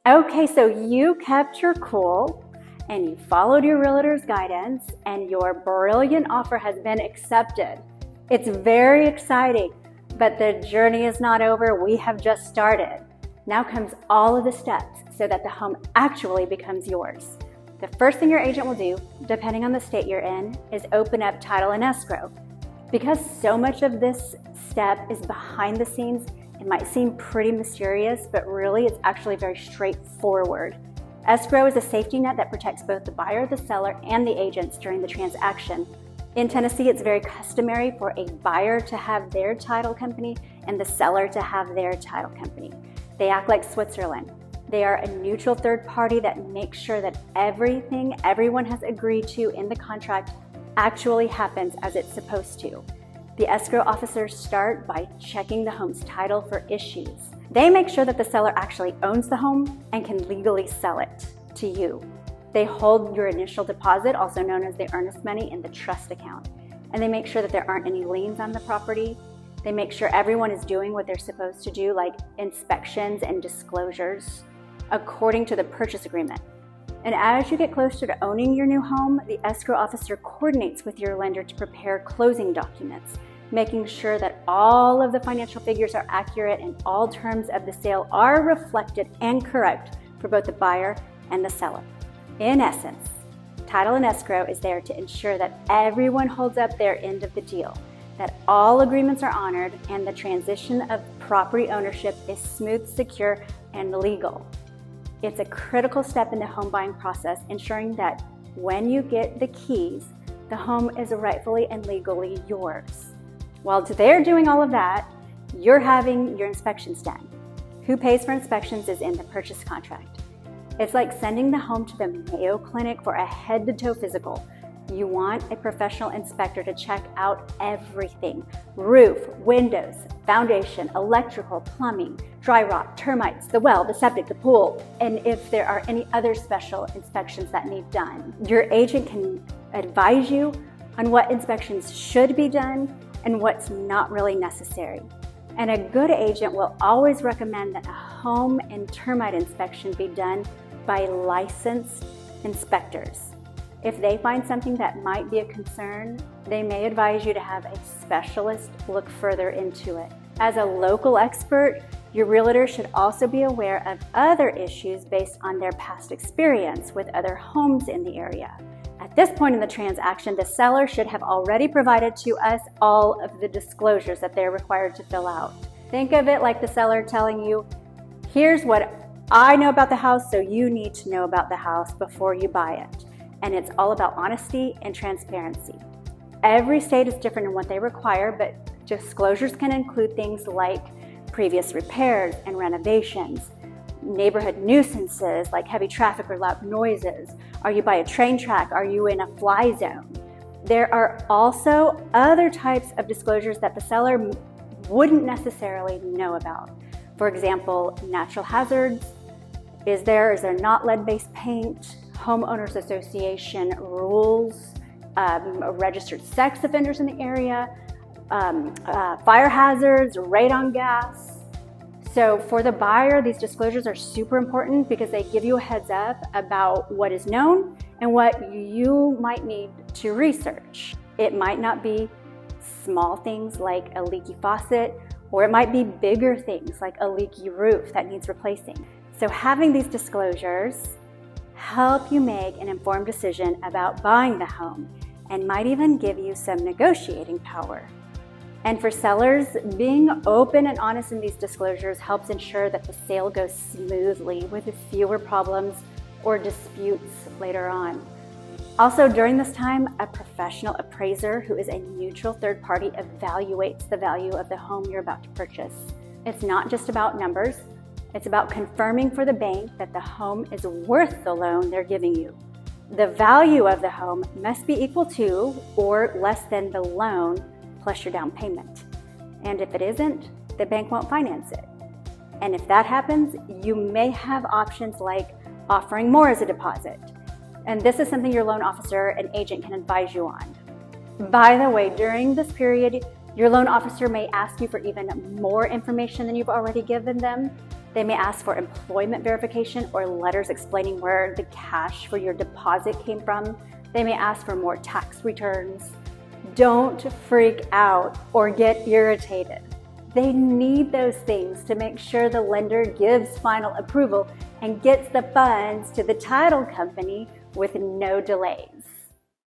Okay, so you kept your cool and you followed your realtor's guidance and your brilliant offer has been accepted. It's very exciting, but the journey is not over. We have just started. Now comes all of the steps so that the home actually becomes yours. The first thing your agent will do, depending on the state you're in, is open up title and escrow. Because so much of this step is behind the scenes, it might seem pretty mysterious, but really it's actually very straightforward. Escrow is a safety net that protects both the buyer, the seller, and the agents during the transaction. In Tennessee, it's very customary for a buyer to have their title company and the seller to have their title company. They act like Switzerland. They are a neutral third party that makes sure that everything everyone has agreed to in the contract actually happens as it's supposed to. The escrow officers start by checking the home's title for issues. They make sure that the seller actually owns the home and can legally sell it to you. They hold your initial deposit, also known as the earnest money, in the trust account. And they make sure that there aren't any liens on the property. They make sure everyone is doing what they're supposed to do, like inspections and disclosures, according to the purchase agreement. And as you get closer to owning your new home, the escrow officer coordinates with your lender to prepare closing documents, making sure that all of the financial figures are accurate and all terms of the sale are reflected and correct for both the buyer and the seller. In essence, title and escrow is there to ensure that everyone holds up their end of the deal, that all agreements are honored, and the transition of property ownership is smooth, secure, and legal. It's a critical step in the home buying process, ensuring that when you get the keys, the home is rightfully and legally yours. While they're doing all of that, you're having your inspections done. Who pays for inspections is in the purchase contract. It's like sending the home to the Mayo Clinic for a head-to-toe physical. You want a professional inspector to check out everything: roof, windows, foundation, electrical, plumbing, dry rot, termites, the well, the septic, the pool, and if there are any other special inspections that need done. Your agent can advise you on what inspections should be done and what's not really necessary. And a good agent will always recommend that a home and termite inspection be done by licensed inspectors. If they find something that might be a concern, they may advise you to have a specialist look further into it. As a local expert, your realtor should also be aware of other issues based on their past experience with other homes in the area. At this point in the transaction, the seller should have already provided to us all of the disclosures that they're required to fill out. Think of it like the seller telling you, here's what I know about the house, so you need to know about the house before you buy it. And it's all about honesty and transparency. Every state is different in what they require, but disclosures can include things like previous repairs and renovations, neighborhood nuisances like heavy traffic or loud noises. Are you by a train track? Are you in a fly zone? There are also other types of disclosures that the seller wouldn't necessarily know about. For example, natural hazards. Is there not lead-based paint? Homeowners Association rules, registered sex offenders in the area, fire hazards, radon gas. So for the buyer, these disclosures are super important because they give you a heads up about what is known and what you might need to research. It might not be small things like a leaky faucet, or it might be bigger things like a leaky roof that needs replacing. So having these disclosures help you make an informed decision about buying the home and might even give you some negotiating power. And for sellers, being open and honest in these disclosures helps ensure that the sale goes smoothly with fewer problems or disputes later on. Also, during this time, a professional appraiser who is a neutral third party evaluates the value of the home you're about to purchase. It's not just about numbers. It's about confirming for the bank that the home is worth the loan they're giving you. The value of the home must be equal to or less than the loan plus your down payment. And if it isn't, the bank won't finance it. And if that happens, you may have options like offering more as a deposit. And this is something your loan officer and agent can advise you on. By the way, during this period, your loan officer may ask you for even more information than you've already given them. They may ask for employment verification or letters explaining where the cash for your deposit came from. They may ask for more tax returns. Don't freak out or get irritated. They need those things to make sure the lender gives final approval and gets the funds to the title company with no delays.